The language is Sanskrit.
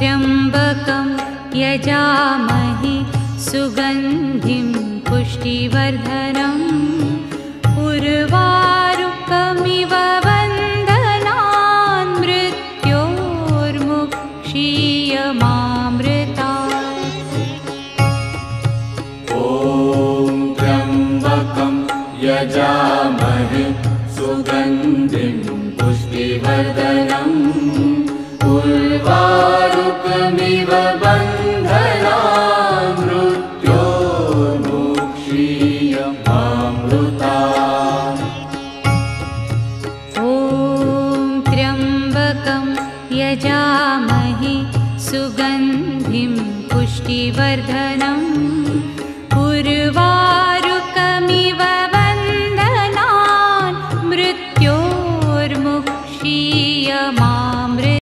त्र्यम्बकं यजामहे सुगन्धिं पुष्टिवर्धनम् उर्वारुकमिव बन्धनान् मृत्योर्मुक्षीयमामृतात्। ॐ त्र्यम्बकं यजामहे सुगन्धिं पुष्टिवर्धनम् उर्वारुकमिव बन्धनान् मृत्योर्मुक्षीयमामृतात्। ॐ त्र्यम्बकं यजामहे सुगन्धिं पुष्टिवर्धनम् उर्वारुकमिव